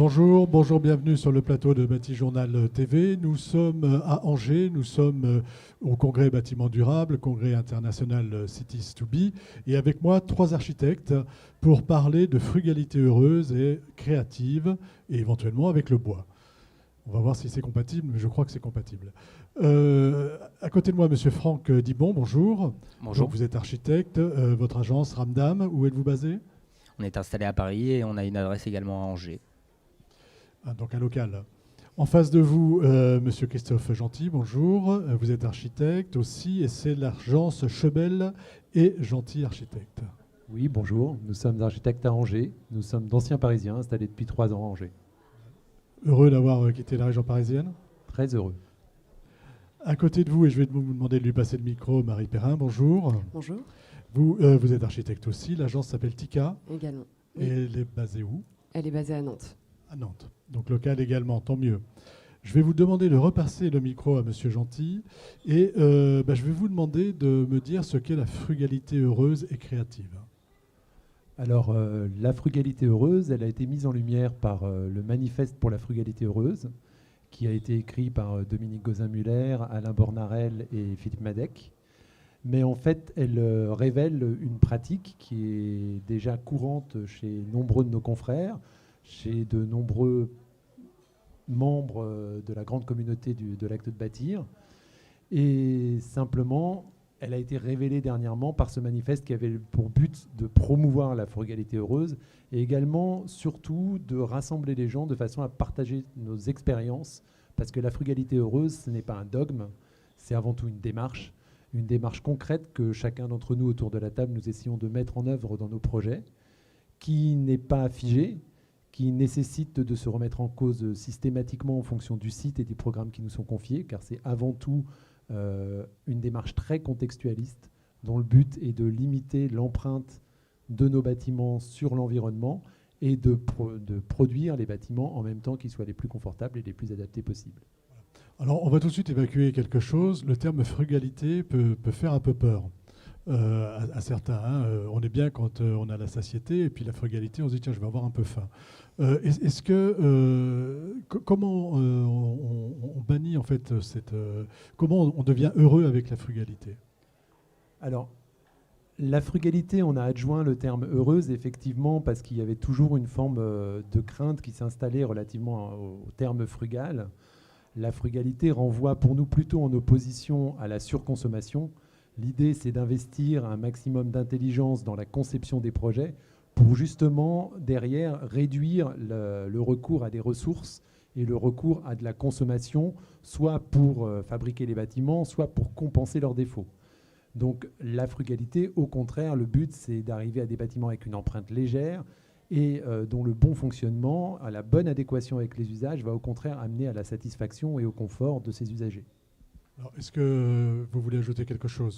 Bonjour, bonjour, bienvenue sur le plateau de Bâti Journal TV. Nous sommes à Angers, nous sommes au congrès Bâtiment Durable, congrès international Cities to Be, et avec moi 3 architectes pour parler de frugalité heureuse et créative, et éventuellement avec le bois. On va voir si c'est compatible, mais je crois que c'est compatible. À côté de moi, monsieur Franck Dibon, bonjour. Bonjour. Donc, vous êtes architecte, votre agence Ramdam, où êtes-vous basé ? On est installé à Paris et on a une adresse également à Angers. Donc un local. En face de vous, monsieur Christophe Gentil, bonjour. Vous êtes architecte aussi, et c'est l'agence Chebel et Gentil Architecte. Oui, bonjour. Nous sommes architectes à Angers. Nous sommes d'anciens Parisiens installés depuis 3 ans à Angers. Heureux d'avoir quitté la région parisienne. Très heureux. À côté de vous, et je vais vous demander de lui passer le micro, Marie Perrin, bonjour. Bonjour. Vous êtes architecte aussi. L'agence s'appelle Tika. Également. Et elle est basée où ? Elle est basée à Nantes. À Nantes. Donc local également, tant mieux. Je vais vous demander de repasser le micro à monsieur Gentil. Et je vais vous demander de me dire ce qu'est la frugalité heureuse et créative. Alors, la frugalité heureuse, elle a été mise en lumière par le manifeste pour la frugalité heureuse, qui a été écrit par Dominique Gozin-Muller, Alain Bornarel et Philippe Madec. Mais en fait, elle révèle une pratique qui est déjà courante chez nombreux de nos confrères, chez de nombreux membres de la grande communauté de l'acte de bâtir. Et simplement, elle a été révélée dernièrement par ce manifeste qui avait pour but de promouvoir la frugalité heureuse et également, surtout, de rassembler les gens de façon à partager nos expériences, parce que la frugalité heureuse, ce n'est pas un dogme, c'est avant tout une démarche concrète que chacun d'entre nous autour de la table, nous essayons de mettre en œuvre dans nos projets, qui n'est pas figée, qui nécessite de se remettre en cause systématiquement en fonction du site et des programmes qui nous sont confiés, car c'est avant tout une démarche très contextualiste dont le but est de limiter l'empreinte de nos bâtiments sur l'environnement et de produire les bâtiments en même temps qu'ils soient les plus confortables et les plus adaptés possibles. Alors, on va tout de suite évacuer quelque chose. Le terme frugalité peut faire un peu peur à certains. Hein. On est bien quand on a la satiété, et puis la frugalité, on se dit, tiens, je vais avoir un peu faim. Est-ce que comment on bannit en fait comment on devient heureux avec la frugalité ? Alors, la frugalité, on a adjoint le terme heureuse, effectivement, parce qu'il y avait toujours une forme de crainte qui s'installait relativement au terme frugal. La frugalité renvoie pour nous plutôt en opposition à la surconsommation. L'idée, c'est d'investir un maximum d'intelligence dans la conception des projets pour justement, derrière, réduire le recours à des ressources et le recours à de la consommation, soit pour fabriquer les bâtiments, soit pour compenser leurs défauts. Donc la frugalité, au contraire, le but, c'est d'arriver à des bâtiments avec une empreinte légère et dont le bon fonctionnement, à la bonne adéquation avec les usages, va au contraire amener à la satisfaction et au confort de ses usagers. Alors, est-ce que vous voulez ajouter quelque chose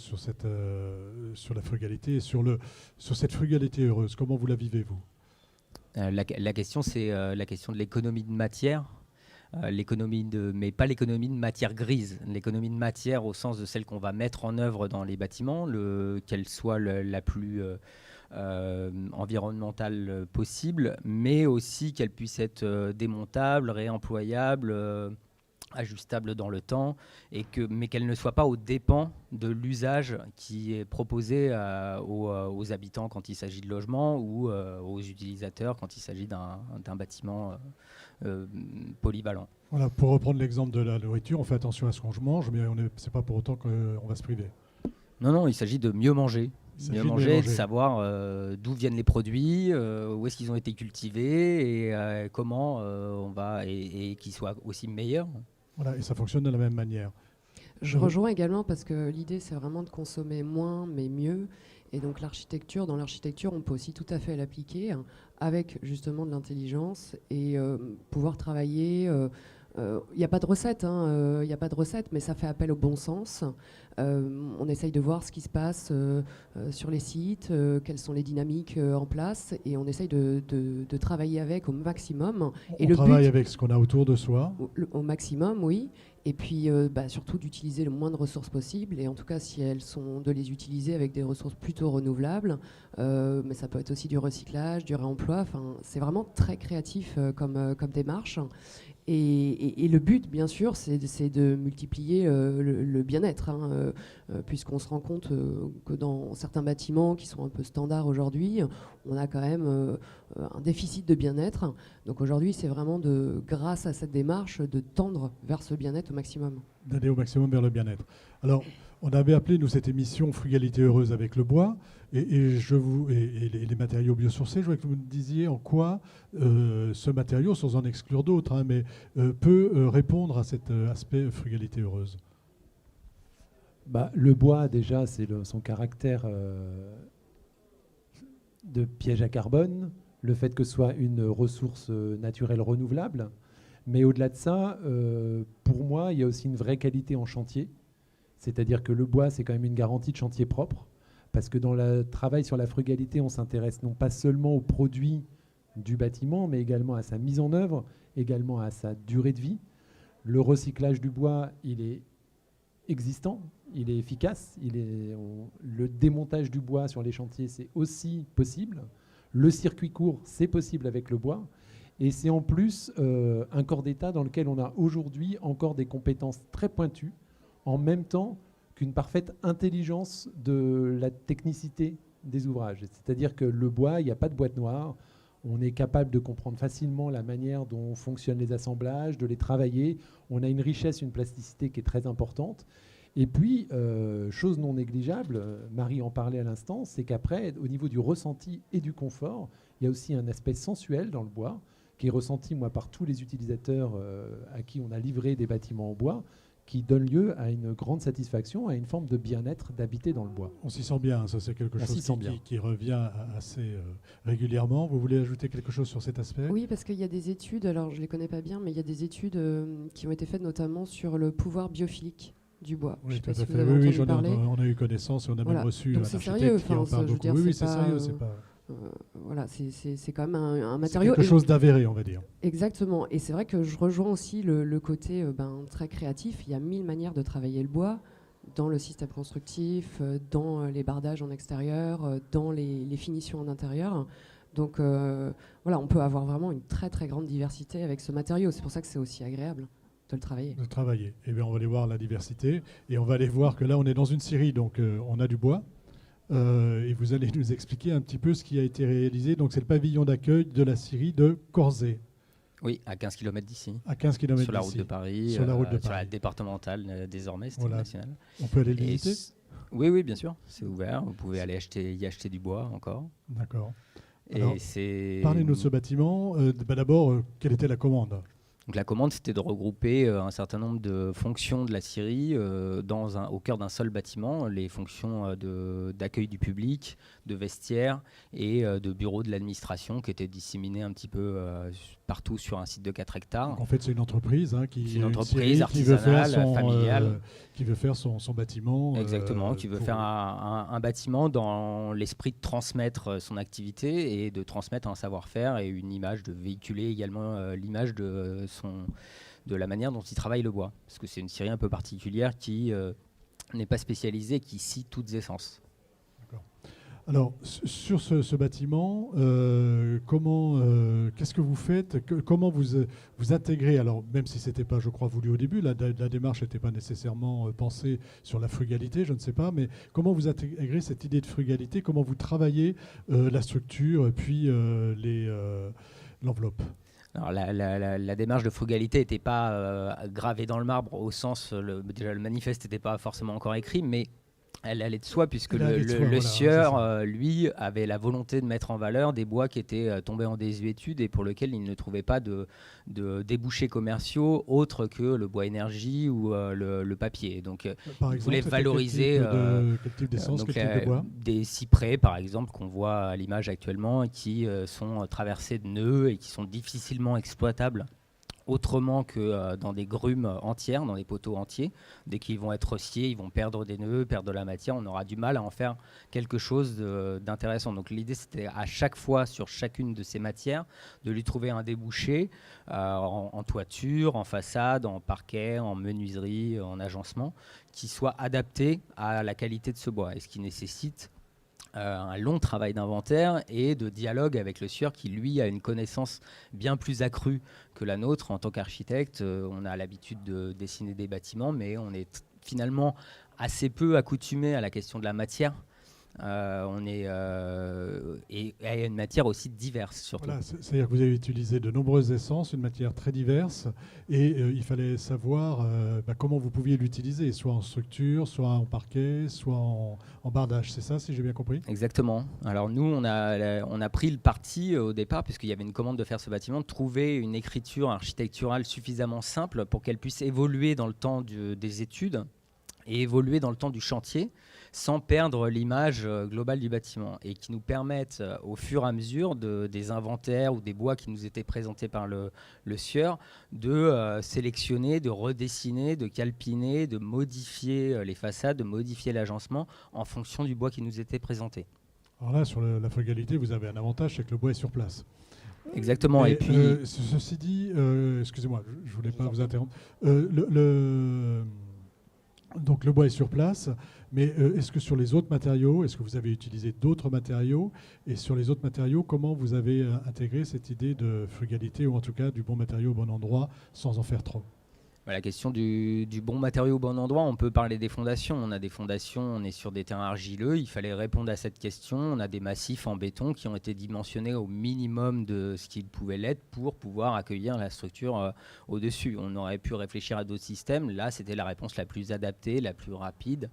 sur la frugalité et sur cette frugalité heureuse ? Comment vous la vivez, vous ? La question, c'est la question de l'économie de matière. Mais pas l'économie de matière grise. L'économie de matière au sens de celle qu'on va mettre en œuvre dans les bâtiments, qu'elle soit la plus environnementale possible, mais aussi qu'elle puisse être démontable, réemployable, ajustable dans le temps, mais qu'elle ne soit pas aux dépens de l'usage qui est proposé aux habitants quand il s'agit de logement ou aux utilisateurs quand il s'agit d'un bâtiment polyvalent. Voilà, pour reprendre l'exemple de la nourriture, on fait attention à ce qu'on mange, mais ce n'est pas pour autant qu'on va se priver. Non, il s'agit de mieux manger. Mieux manger, de savoir d'où viennent les produits, où est-ce qu'ils ont été cultivés et comment on va, et qu'ils soient aussi meilleurs. Voilà, et ça fonctionne de la même manière. Je rejoins également parce que l'idée, c'est vraiment de consommer moins, mais mieux. Et donc dans l'architecture, on peut aussi tout à fait l'appliquer avec justement de l'intelligence et pouvoir travailler Il n'y a pas de recette, il n'y a pas de recette, mais ça fait appel au bon sens. On essaye de voir ce qui se passe sur les sites, quelles sont les dynamiques en place, et on essaye de travailler avec au maximum. On travaille avec ce qu'on a autour de soi. Au maximum, oui. Et puis surtout d'utiliser le moins de ressources possible, et en tout cas si elles sont de les utiliser avec des ressources plutôt renouvelables, mais ça peut être aussi du recyclage, du réemploi, enfin, c'est vraiment très créatif comme démarche. Et le but, bien sûr, c'est de multiplier le bien-être, puisqu'on se rend compte que dans certains bâtiments qui sont un peu standards aujourd'hui, on a quand même un déficit de bien-être. Donc aujourd'hui, c'est vraiment grâce à cette démarche, de tendre vers ce bien-être au maximum. D'aller au maximum vers le bien-être. Alors, on avait appelé, nous, cette émission Frugalité heureuse avec le bois et les matériaux biosourcés. Je voudrais que vous me disiez en quoi ce matériau, sans en exclure d'autres, peut répondre à cet aspect frugalité heureuse. Le bois, déjà, c'est son caractère de piège à carbone, le fait que ce soit une ressource naturelle renouvelable. Mais au-delà de ça, pour moi, il y a aussi une vraie qualité en chantier. C'est-à-dire que le bois, c'est quand même une garantie de chantier propre. Parce que dans le travail sur la frugalité, on s'intéresse non pas seulement aux produits du bâtiment, mais également à sa mise en œuvre, également à sa durée de vie. Le recyclage du bois, il est existant, il est efficace. Le démontage du bois sur les chantiers, c'est aussi possible. Le circuit court, c'est possible avec le bois. Et c'est en plus un corps d'État dans lequel on a aujourd'hui encore des compétences très pointues, en même temps qu'une parfaite intelligence de la technicité des ouvrages. C'est-à-dire que le bois, il n'y a pas de boîte noire. On est capable de comprendre facilement la manière dont fonctionnent les assemblages, de les travailler. On a une richesse, une plasticité qui est très importante. Et puis, chose non négligeable, Marie en parlait à l'instant, c'est qu'après, au niveau du ressenti et du confort, il y a aussi un aspect sensuel dans le bois, qui est ressenti, moi, par tous les utilisateurs à qui on a livré des bâtiments en bois, qui donne lieu à une grande satisfaction, à une forme de bien-être d'habiter dans le bois. On s'y sent bien, ça c'est quelque chose qui revient assez régulièrement. Vous voulez ajouter quelque chose sur cet aspect ? Oui, parce qu'il y a des études, alors je ne les connais pas bien, mais il y a des études qui ont été faites notamment sur le pouvoir biophilique du bois. Oui, tout à fait. Oui, on a eu connaissance et on a même reçu un architecte qui en parle beaucoup. Oui, c'est sérieux, c'est pas... Voilà, c'est quand même un matériau. C'est quelque chose d'avéré, on va dire. Exactement. Et c'est vrai que je rejoins aussi le côté très créatif. Il y a 1000 manières de travailler le bois dans le système constructif, dans les bardages en extérieur, dans les finitions en intérieur. Donc on peut avoir vraiment une très très grande diversité avec ce matériau. C'est pour ça que c'est aussi agréable de le travailler. De travailler. Eh bien, on va aller voir la diversité et on va aller voir que là, on est dans une série, donc on a du bois. Et vous allez nous expliquer un petit peu ce qui a été réalisé. Donc c'est le pavillon d'accueil de la scierie de Corzet. Oui, à 15 km d'ici. À 15 km d'ici. Sur la route de Paris. Sur la route de Paris. Sur la départementale désormais, c'était nationale. On peut aller le visiter ? Oui, bien sûr. C'est ouvert. Vous pouvez aller y acheter du bois encore. D'accord. Alors, parlez-nous de ce bâtiment. D'abord, quelle était la commande ? Donc la commande, c'était de regrouper un certain nombre de fonctions de la scierie au cœur d'un seul bâtiment, les fonctions d'accueil du public, de vestiaire et de bureau de l'administration qui étaient disséminés un petit peu partout sur un site de 4 hectares. Donc en fait, c'est une entreprise artisanale, familiale. Qui veut faire son bâtiment. Exactement, qui veut faire un bâtiment dans l'esprit de transmettre son activité et de transmettre un savoir-faire et une image, de véhiculer également l'image de la manière dont il travaille le bois. Parce que c'est une scierie un peu particulière qui n'est pas spécialisée, qui scie toutes essences. D'accord. Alors, sur ce bâtiment, qu'est-ce que vous faites ? Comment vous intégrez ? Alors, même si ce n'était pas, je crois, voulu au début, la démarche n'était pas nécessairement pensée sur la frugalité, je ne sais pas, mais comment vous intégrez cette idée de frugalité ? Comment vous travaillez la structure, puis l'enveloppe ? Alors la démarche de frugalité n'était pas gravée dans le marbre au sens, déjà le manifeste n'était pas forcément encore écrit, mais elle allait de soi puisque le sieur, lui, avait la volonté de mettre en valeur des bois qui étaient tombés en désuétude et pour lesquels il ne trouvait pas de débouchés commerciaux autres que le bois énergie ou le papier. Donc il voulait valoriser quel type d'essence, quel type de bois ? Des cyprès, par exemple, qu'on voit à l'image actuellement, qui sont traversés de nœuds et qui sont difficilement exploitables autrement que dans des grumes entières, dans des poteaux entiers. Dès qu'ils vont être sciés, ils vont perdre des nœuds, perdre de la matière. On aura du mal à en faire quelque chose d'intéressant. Donc l'idée, c'était à chaque fois, sur chacune de ces matières, de lui trouver un débouché en toiture, en façade, en parquet, en menuiserie, en agencement, qui soit adapté à la qualité de ce bois, et ce qui nécessite un long travail d'inventaire et de dialogue avec le sieur qui, lui, a une connaissance bien plus accrue que la nôtre. En tant qu'architecte, on a l'habitude de dessiner des bâtiments, mais on est finalement assez peu accoutumé à la question de la matière. Et à une matière aussi diverse, surtout. Voilà, c'est-à-dire que vous avez utilisé de nombreuses essences, une matière très diverse, et il fallait savoir comment vous pouviez l'utiliser, soit en structure, soit en parquet, soit en bardage. C'est ça, si j'ai bien compris? Exactement. Alors nous, on a pris le parti au départ, puisqu'il y avait une commande de faire ce bâtiment, de trouver une écriture architecturale suffisamment simple pour qu'elle puisse évoluer dans le temps des études et évoluer dans le temps du chantier, sans perdre l'image globale du bâtiment, et qui nous permettent au fur et à mesure des inventaires ou des bois qui nous étaient présentés par le sieur, de sélectionner, de redessiner, de calpiner, de modifier les façades, de modifier l'agencement en fonction du bois qui nous était présenté. Alors là, sur la frugalité, vous avez un avantage, c'est que le bois est sur place. Exactement. Et puis, ceci dit, excusez-moi, je ne voulais pas vous interrompre. Donc le bois est sur place, mais est-ce que sur les autres matériaux, est-ce que vous avez utilisé d'autres matériaux? Et sur les autres matériaux, comment vous avez intégré cette idée de frugalité, ou en tout cas du bon matériau au bon endroit, sans en faire trop? la question du bon matériau au bon endroit, on peut parler des fondations. On a des fondations, on est sur des terrains argileux. Il fallait répondre à cette question. On a des massifs en béton qui ont été dimensionnés au minimum de ce qu'ils pouvaient l'être pour pouvoir accueillir la structure au-dessus. On aurait pu réfléchir à d'autres systèmes. Là, c'était la réponse la plus adaptée, la plus rapide,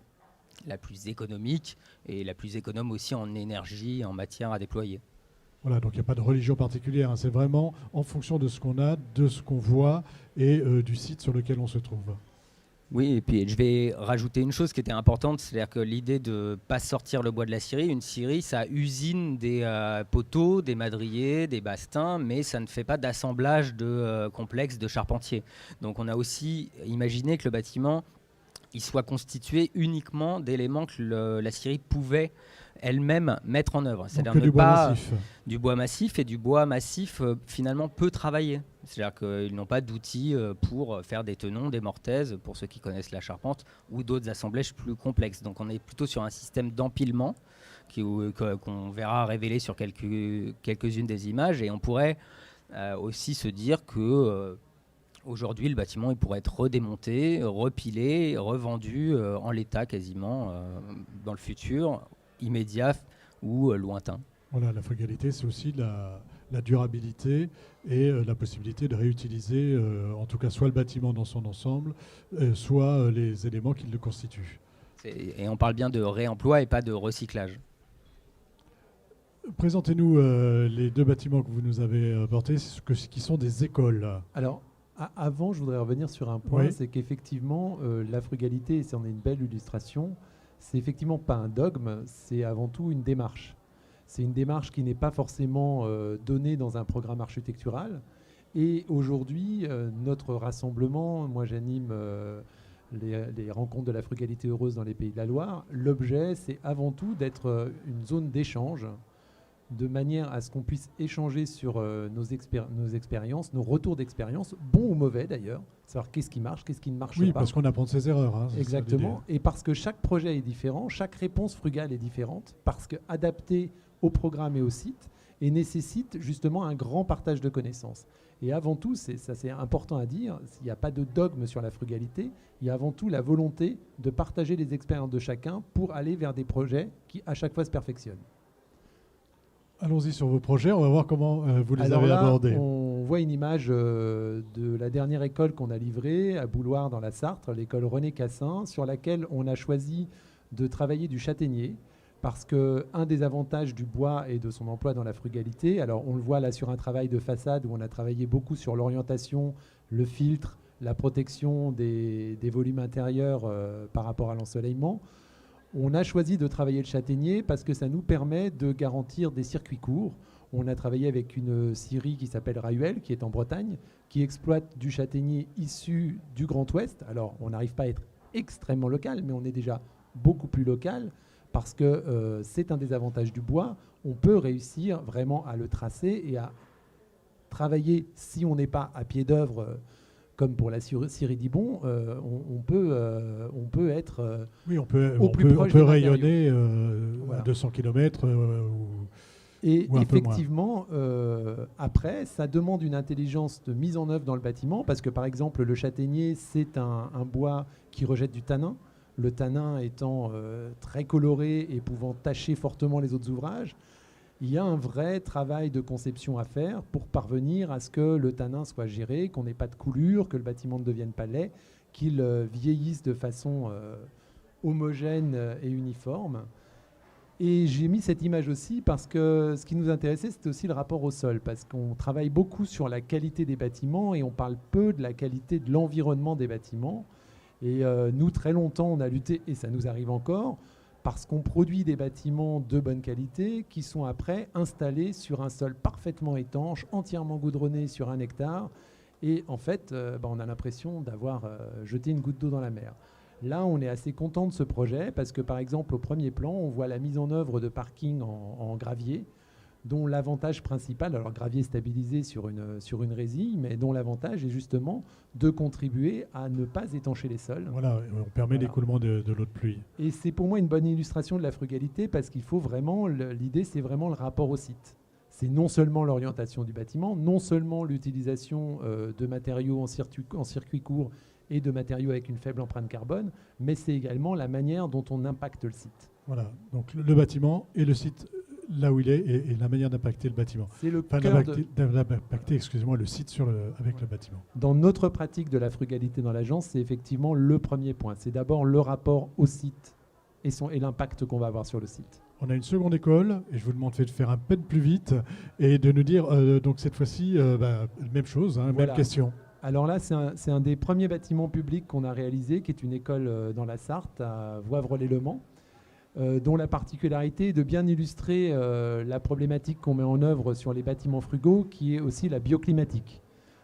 la plus économique et la plus économe aussi en énergie, en matière à déployer. Voilà, donc il n'y a pas de religion particulière, hein. C'est vraiment en fonction de ce qu'on a, de ce qu'on voit et du site sur lequel on se trouve. Oui, et puis je vais rajouter une chose qui était importante, c'est-à-dire que l'idée de ne pas sortir le bois de la scierie. Une scierie, ça usine des poteaux, des madriers, des bastins, mais ça ne fait pas d'assemblage complexe de charpentier. Donc on a aussi imaginé que le bâtiment il soit constitué uniquement d'éléments que la scierie pouvait elle-même mettre en œuvre. C'est-à-dire du bois massif. Du bois massif, et du bois massif finalement peu travaillé. C'est-à-dire qu'ils n'ont pas d'outils pour faire des tenons, des mortaises, pour ceux qui connaissent la charpente, ou d'autres assemblages plus complexes. Donc on est plutôt sur un système d'empilement qu'on verra révéler sur quelques-unes des images, et on pourrait aussi se dire que aujourd'hui, le bâtiment il pourrait être redémonté, repilé, revendu en l'état quasiment dans le futur, immédiat ou lointain. Voilà, la frugalité, c'est aussi la durabilité et la possibilité de réutiliser, en tout cas, soit le bâtiment dans son ensemble, soit les éléments qui le constituent. Et on parle bien de réemploi et pas de recyclage. Présentez-nous les deux bâtiments que vous nous avez apportés, qui sont des écoles. Alors, avant, je voudrais revenir sur un point, oui. C'est qu'effectivement, la frugalité, et c'en est une belle illustration, c'est effectivement pas un dogme, c'est avant tout une démarche. C'est une démarche qui n'est pas forcément donnée dans un programme architectural. Et aujourd'hui, notre rassemblement, moi j'anime les rencontres de la frugalité heureuse dans les Pays de la Loire. L'objet, c'est avant tout d'être une zone d'échange, de manière à ce qu'on puisse échanger sur nos expériences, nos retours d'expérience, bons ou mauvais d'ailleurs, savoir qu'est-ce qui marche, qu'est-ce qui ne marche pas. Oui, parce qu'on apprend de ses erreurs. Hein, exactement, et parce que chaque projet est différent, chaque réponse frugale est différente, parce qu'adaptée au programme et au site, et nécessite justement un grand partage de connaissances. Et avant tout, c'est important à dire, il n'y a pas de dogme sur la frugalité, il y a avant tout la volonté de partager les expériences de chacun pour aller vers des projets qui à chaque fois se perfectionnent. Allons-y sur vos projets, on va voir comment vous les avez abordés. On voit une image de la dernière école qu'on a livrée à Bouloir dans la Sarthe, l'école René Cassin, sur laquelle on a choisi de travailler du châtaignier, parce qu'un des avantages du bois et de son emploi dans la frugalité, alors on le voit là sur un travail de façade où on a travaillé beaucoup sur l'orientation, le filtre, la protection des volumes intérieurs par rapport à l'ensoleillement. On a choisi de travailler le châtaignier parce que ça nous permet de garantir des circuits courts. On a travaillé avec une scierie qui s'appelle Rahuel, qui est en Bretagne, qui exploite du châtaignier issu du Grand Ouest. Alors, on n'arrive pas à être extrêmement local, mais on est déjà beaucoup plus local parce que c'est un des avantages du bois. On peut réussir vraiment à le tracer et à travailler, si on n'est pas à pied d'œuvre, comme pour la scierie d'Ibon, on peut être oui, au plus proche des rayonner voilà. à 200 km et ou un effectivement, après, ça demande une intelligence de mise en œuvre dans le bâtiment, parce que par exemple, le châtaignier, c'est un bois qui rejette du tanin, le tanin étant très coloré et pouvant tacher fortement les autres ouvrages. Il y a un vrai travail de conception à faire pour parvenir à ce que le tanin soit géré, qu'on n'ait pas de coulure, que le bâtiment ne devienne pas laid, qu'il vieillisse de façon homogène et uniforme. Et j'ai mis cette image aussi parce que ce qui nous intéressait, c'était aussi le rapport au sol, parce qu'on travaille beaucoup sur la qualité des bâtiments et on parle peu de la qualité de l'environnement des bâtiments. Et nous, très longtemps, on a lutté, et ça nous arrive encore, parce qu'on produit des bâtiments de bonne qualité qui sont après installés sur un sol parfaitement étanche, entièrement goudronné sur 1 hectare. Et en fait, on a l'impression d'avoir jeté une goutte d'eau dans la mer. Là, on est assez content de ce projet parce que, par exemple, au premier plan, on voit la mise en œuvre de parkings en gravier, dont l'avantage principal, alors gravier stabilisé sur une résille, mais dont l'avantage est justement de contribuer à ne pas étancher les sols. Voilà, on permet l'écoulement de l'eau de pluie. Et c'est pour moi une bonne illustration de la frugalité parce qu'il faut vraiment, l'idée c'est vraiment le rapport au site. C'est non seulement l'orientation du bâtiment, non seulement l'utilisation de matériaux en circuit court et de matériaux avec une faible empreinte carbone, mais c'est également la manière dont on impacte le site. Voilà, donc le bâtiment et le site là où il est et la manière d'impacter le bâtiment. C'est le enfin, cœur d'impacter, excusez-moi, le site avec le bâtiment. Dans notre pratique de la frugalité dans l'agence, c'est effectivement le premier point. C'est d'abord le rapport au site et l'impact qu'on va avoir sur le site. On a une seconde école, et je vous demande de faire un peu plus vite, et de nous dire, donc cette fois-ci, même chose, hein, voilà. Même question. Alors là, c'est un des premiers bâtiments publics qu'on a réalisé, qui est une école dans la Sarthe, à Voivre-lès-Le-Mans, dont la particularité est de bien illustrer la problématique qu'on met en œuvre sur les bâtiments frugaux, qui est aussi la bioclimatique.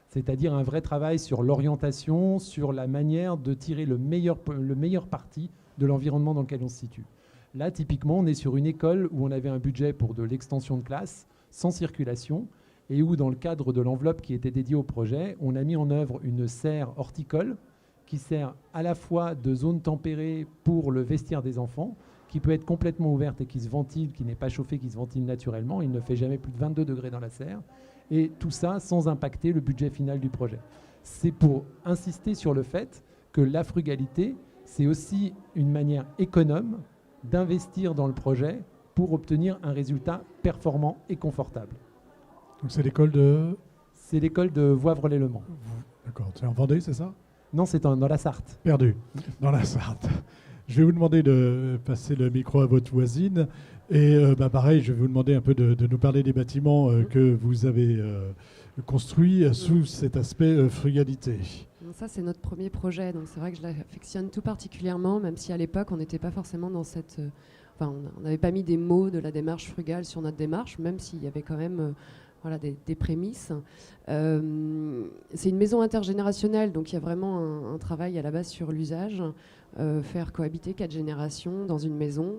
C'est-à-dire un vrai travail sur l'orientation, sur la manière de tirer le meilleur parti de l'environnement dans lequel on se situe. Là, typiquement, on est sur une école où on avait un budget pour de l'extension de classe, sans circulation, et où, dans le cadre de l'enveloppe qui était dédiée au projet, on a mis en œuvre une serre horticole qui sert à la fois de zone tempérée pour le vestiaire des enfants, qui peut être complètement ouverte et qui se ventile, qui n'est pas chauffée, qui se ventile naturellement. Il ne fait jamais plus de 22 degrés dans la serre. Et tout ça sans impacter le budget final du projet. C'est pour insister sur le fait que la frugalité, c'est aussi une manière économe d'investir dans le projet pour obtenir un résultat performant et confortable. Donc c'est l'école de... C'est l'école de Voivre-lès-Le Mans. D'accord, c'est en Vendée, c'est ça? Non, c'est dans la Sarthe. Perdu, dans la Sarthe. Je vais vous demander de passer le micro à votre voisine. Et pareil, je vais vous demander un peu de nous parler des bâtiments que vous avez construits sous cet aspect frugalité. Ça, c'est notre premier projet. Donc c'est vrai que je l'affectionne tout particulièrement, même si à l'époque, on n'était pas forcément dans cette... on n'avait pas mis des mots de la démarche frugale sur notre démarche, même s'il y avait quand même... des prémices. C'est une maison intergénérationnelle, donc il y a vraiment un travail à la base sur l'usage. Faire cohabiter 4 générations dans une maison.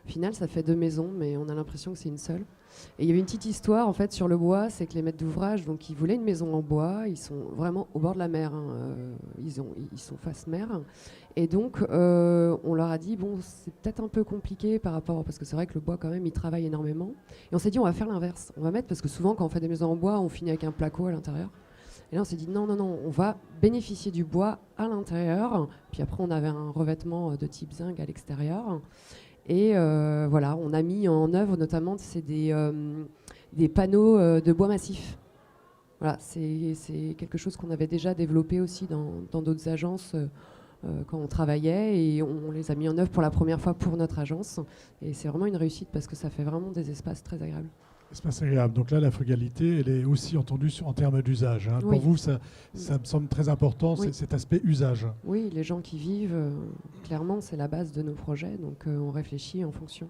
Au final, ça fait 2 maisons, mais on a l'impression que c'est une seule. Et il y avait une petite histoire en fait sur le bois, c'est que les maîtres d'ouvrage, donc ils voulaient une maison en bois. Ils sont vraiment au bord de la mer. Ils sont face mer. Et donc, on leur a dit, bon, c'est peut-être un peu compliqué par rapport... Parce que c'est vrai que le bois, quand même, il travaille énormément. Et on s'est dit, on va faire l'inverse. On va mettre... Parce que souvent, quand on fait des maisons en bois, on finit avec un placo à l'intérieur. Et là, on s'est dit, non, on va bénéficier du bois à l'intérieur. Puis après, on avait un revêtement de type zinc à l'extérieur. Et voilà, on a mis en œuvre, notamment, c'est des panneaux de bois massif. Voilà, c'est quelque chose qu'on avait déjà développé aussi dans d'autres agences quand on travaillait, et on les a mis en œuvre pour la première fois pour notre agence. Et c'est vraiment une réussite parce que ça fait vraiment des espaces très agréables. Espace agréable. Donc là, la frugalité, elle est aussi entendue en termes d'usage. Hein. Oui. Pour vous, ça me semble très important, Oui. cet aspect usage. Oui, les gens qui vivent, clairement, c'est la base de nos projets, donc on réfléchit en fonction.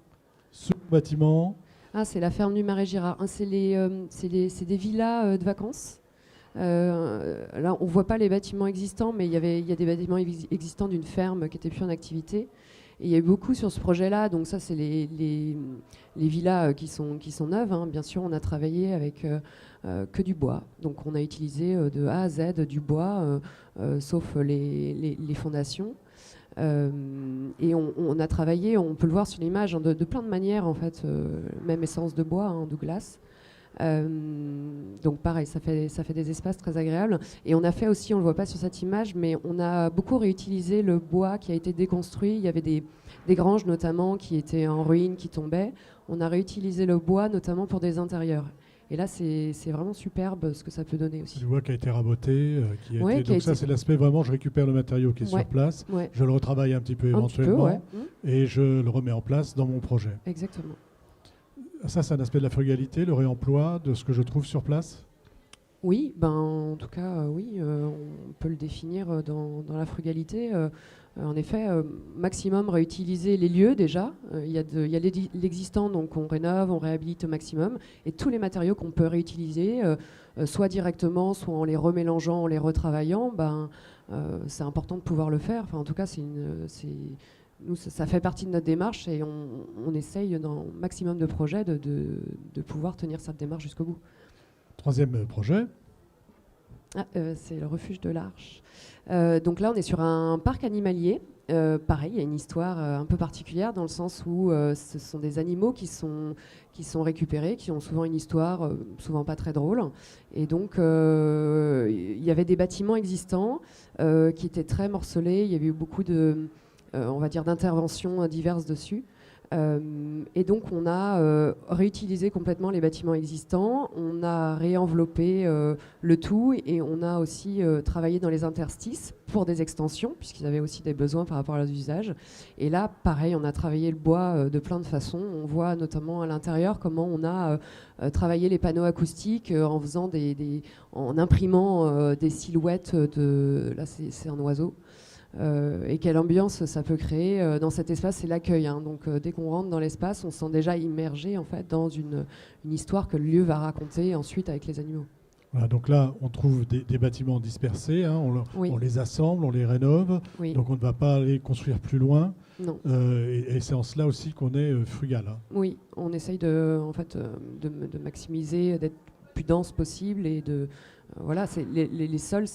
Ce bâtiment, Ah, c'est la ferme du Marais Girard. Ah, c'est des villas de vacances. Là, on ne voit pas les bâtiments existants, mais il y a des bâtiments existants d'une ferme qui n'était plus en activité. Et il y a eu beaucoup sur ce projet-là. Donc ça, c'est les villas qui sont neuves. Hein. Bien sûr, on a travaillé avec que du bois. Donc on a utilisé de A à Z du bois, sauf les fondations. Et on a travaillé, on peut le voir sur l'image, hein, de plein de manières, en fait, même essence de bois, hein, Douglas. Donc pareil, ça fait des espaces très agréables. Et on a fait aussi, on ne le voit pas sur cette image, mais on a beaucoup réutilisé le bois qui a été déconstruit. Il y avait des granges notamment qui étaient en ruine, qui tombaient. On a réutilisé le bois notamment pour des intérieurs. Et là, c'est vraiment superbe ce que ça peut donner aussi. Du bois qui a été raboté, Ouais, donc ça, c'est l'aspect vraiment, je récupère le matériau qui est sur place, je le retravaille un petit peu éventuellement, et je le remets en place dans mon projet. Exactement. Ça, c'est un aspect de la frugalité, le réemploi de ce que je trouve sur place? Oui, en tout cas, oui, on peut le définir dans la frugalité. En effet, maximum réutiliser les lieux déjà. Il y a l'existant, donc on rénove, on réhabilite au maximum. Et tous les matériaux qu'on peut réutiliser, soit directement, soit en les remélangeant, en les retravaillant, c'est important de pouvoir le faire. Enfin, en tout cas, nous, ça fait partie de notre démarche et on essaye dans le maximum de projets de pouvoir tenir cette démarche jusqu'au bout. Troisième projet. C'est le refuge de l'Arche. Donc là, on est sur un parc animalier. Pareil, il y a une histoire un peu particulière dans le sens où ce sont des animaux qui sont récupérés, qui ont souvent une histoire, souvent pas très drôle. Et donc, il y avait des bâtiments existants qui étaient très morcelés. Il y avait eu beaucoup on va dire, d'interventions diverses dessus. Et donc on a réutilisé complètement les bâtiments existants, on a réenveloppé le tout et on a aussi travaillé dans les interstices pour des extensions, puisqu'ils avaient aussi des besoins par rapport à leurs usages. Et là, pareil, on a travaillé le bois de plein de façons. On voit notamment à l'intérieur comment on a travaillé les panneaux acoustiques en faisant en imprimant des silhouettes là c'est un oiseau. Et quelle ambiance ça peut créer dans cet espace, c'est l'accueil. Hein. Donc dès qu'on rentre dans l'espace, on se sent déjà immergé en fait, dans une histoire que le lieu va raconter ensuite avec les animaux. Voilà, donc là, on trouve des bâtiments dispersés, hein, on les assemble, on les rénove, donc on ne va pas aller construire plus loin. Non. Et c'est en cela aussi qu'on est frugal. Hein. Oui, on essaye de maximiser, d'être plus dense possible et voilà, les sols,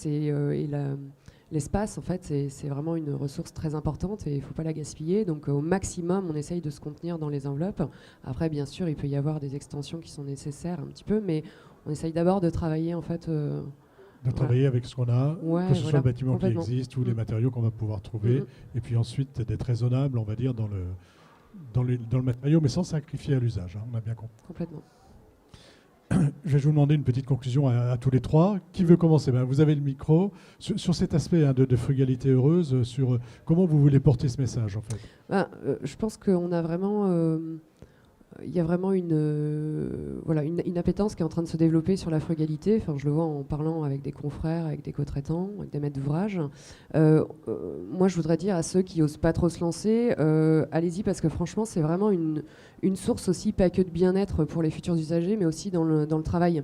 l'espace, en fait, c'est vraiment une ressource très importante et il ne faut pas la gaspiller. Donc, au maximum, on essaye de se contenir dans les enveloppes. Après, bien sûr, il peut y avoir des extensions qui sont nécessaires un petit peu, mais on essaye d'abord de travailler, en fait... travailler avec ce qu'on a, que ce soit le bâtiment qui existe ou les matériaux qu'on va pouvoir trouver. Et puis ensuite, d'être raisonnable, on va dire, dans le matériau, mais sans sacrifier à l'usage. Hein, on a bien compris. Complètement. Je vais vous demander une petite conclusion à tous les trois. Qui veut commencer? Vous avez le micro. Sur cet aspect de frugalité heureuse, sur comment vous voulez porter ce message, en fait. Je pense qu'on a vraiment... il y a vraiment une appétence qui est en train de se développer sur la frugalité. Enfin, je le vois en parlant avec des confrères, avec des co-traitants, avec des maîtres d'ouvrage. Moi, je voudrais dire à ceux qui n'osent pas trop se lancer, allez-y, parce que franchement, c'est vraiment une source aussi, pas que de bien-être pour les futurs usagers, mais aussi dans le travail.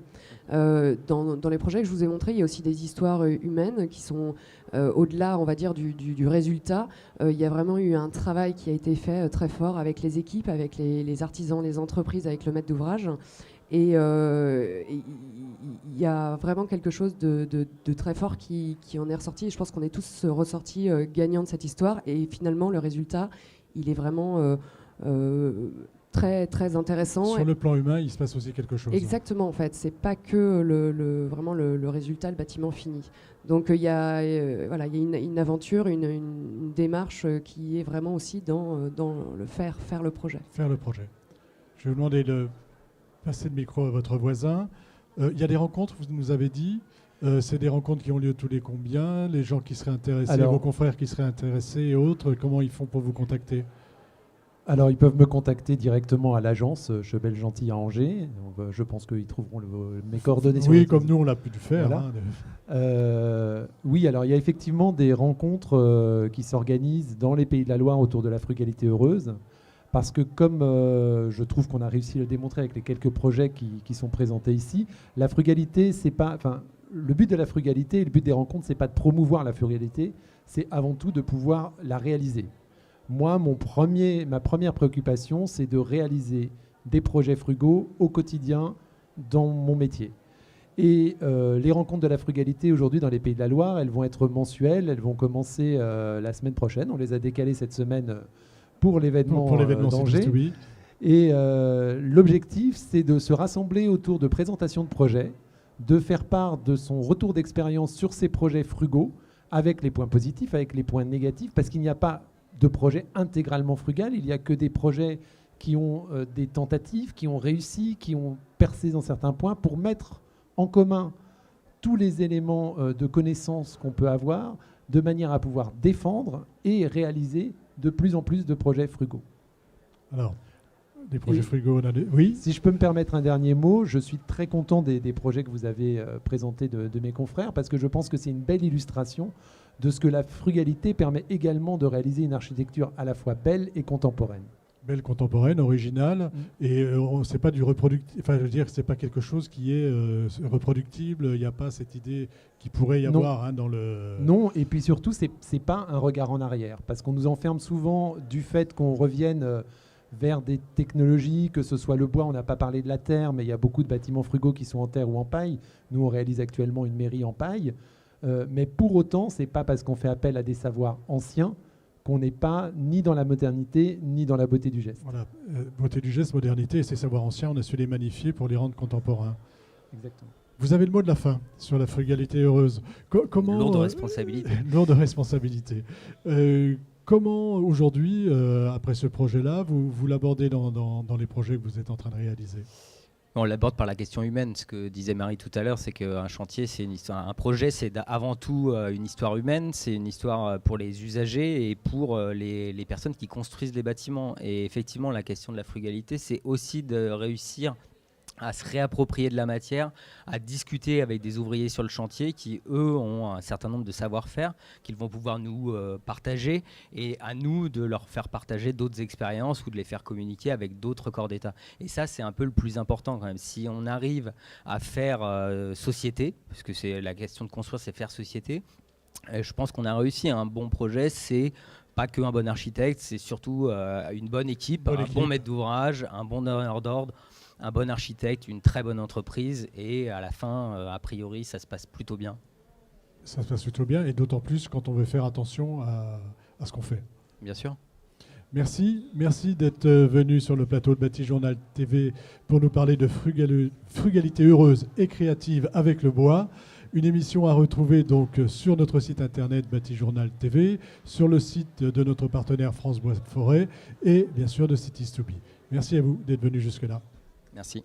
Dans les projets que je vous ai montrés, il y a aussi des histoires humaines qui sont au-delà, on va dire, du résultat. Il y a vraiment eu un travail qui a été fait très fort avec les équipes, avec les artisans, les entreprises, avec le maître d'ouvrage. Et il y a vraiment quelque chose de très fort qui en est ressorti. Et je pense qu'on est tous ressortis gagnants de cette histoire. Et finalement, le résultat, il est vraiment... très, très intéressant. Sur le plan humain, il se passe aussi quelque chose. Exactement, en fait. C'est pas que vraiment le résultat, le bâtiment fini. Donc il y a une aventure, une démarche qui est vraiment aussi dans le faire le projet. Faire le projet. Je vais vous demander de passer le micro à votre voisin. Il y a des rencontres, vous nous avez dit. C'est des rencontres qui ont lieu tous les combien? Les gens qui seraient intéressés, vos confrères qui seraient intéressés et autres, comment ils font pour vous contacter? Alors, ils peuvent me contacter directement à l'agence Chebel-Gentil à Angers. Donc, je pense qu'ils trouveront mes coordonnées. Oui, comme nous, on l'a pu faire. Voilà. Hein, oui, alors il y a effectivement des rencontres qui s'organisent dans les Pays de la Loire autour de la frugalité heureuse. Parce que comme je trouve qu'on a réussi à le démontrer avec les quelques projets qui sont présentés ici, la frugalité, c'est pas, enfin, le but de la frugalité, le but des rencontres, c'est pas de promouvoir la frugalité, c'est avant tout de pouvoir la réaliser. Moi, ma première préoccupation, c'est de réaliser des projets frugaux au quotidien dans mon métier. Et les rencontres de la frugalité aujourd'hui dans les Pays de la Loire, elles vont être mensuelles, elles vont commencer la semaine prochaine. On les a décalées cette semaine pour l'événement d'Angers. Et l'objectif, c'est de se rassembler autour de présentations de projets, de faire part de son retour d'expérience sur ces projets frugaux, avec les points positifs, avec les points négatifs, parce qu'il n'y a pas de projet intégralement frugal, il n'y a que des projets qui ont des tentatives, qui ont réussi, qui ont percé dans certains points, pour mettre en commun tous les éléments de connaissances qu'on peut avoir, de manière à pouvoir défendre et réaliser de plus en plus de projets frugaux. Alors, des projets frugaux, on a des... Oui. Si je peux me permettre un dernier mot, je suis très content des projets que vous avez présentés de mes confrères, parce que je pense que c'est une belle illustration de ce que la frugalité permet également de réaliser une architecture à la fois belle et contemporaine. Belle, contemporaine, originale, et c'est pas du reproductible. Enfin, je veux dire, c'est pas quelque chose qui est reproductible. Il n'y a pas cette idée qui pourrait y avoir dans le. Non, et puis surtout, c'est pas un regard en arrière, parce qu'on nous enferme souvent du fait qu'on revienne vers des technologies, que ce soit le bois. On n'a pas parlé de la terre, mais il y a beaucoup de bâtiments frugaux qui sont en terre ou en paille. Nous, on réalise actuellement une mairie en paille, mais pour autant, c'est pas parce qu'on fait appel à des savoirs anciens qu'on n'est pas ni dans la modernité, ni dans la beauté du geste. Voilà, beauté du geste, modernité, et ces savoirs anciens, on a su les magnifier pour les rendre contemporains. Exactement. Vous avez le mot de la fin sur la frugalité heureuse. Comment, lourde responsabilité. Lourde responsabilité. Comment, aujourd'hui, après ce projet-là, vous l'abordez dans les projets que vous êtes en train de réaliser ? On l'aborde par la question humaine. Ce que disait Marie tout à l'heure, c'est qu'un chantier, c'est une histoire. Un projet, c'est avant tout une histoire humaine. C'est une histoire pour les usagers et pour les personnes qui construisent les bâtiments. Et effectivement, la question de la frugalité, c'est aussi de réussir à se réapproprier de la matière, à discuter avec des ouvriers sur le chantier qui, eux, ont un certain nombre de savoir-faire qu'ils vont pouvoir nous partager, et à nous de leur faire partager d'autres expériences ou de les faire communiquer avec d'autres corps d'État. Et ça, c'est un peu le plus important quand même. Si on arrive à faire société, parce que c'est la question de construire, c'est faire société, je pense qu'on a réussi. Un bon projet, c'est pas qu'un bon architecte, c'est surtout une bonne équipe, bon maître d'ouvrage, un bon donneur d'ordre, un bon architecte, une très bonne entreprise, et à la fin, a priori, ça se passe plutôt bien. Ça se passe plutôt bien, et d'autant plus quand on veut faire attention à ce qu'on fait. Bien sûr. Merci d'être venu sur le plateau de Bâti-Journal TV pour nous parler de frugalité heureuse et créative avec le bois. Une émission à retrouver donc sur notre site internet Bâti-Journal TV, sur le site de notre partenaire France Bois Forêt et bien sûr de Cities2Be. Merci à vous d'être venu jusque-là. Merci.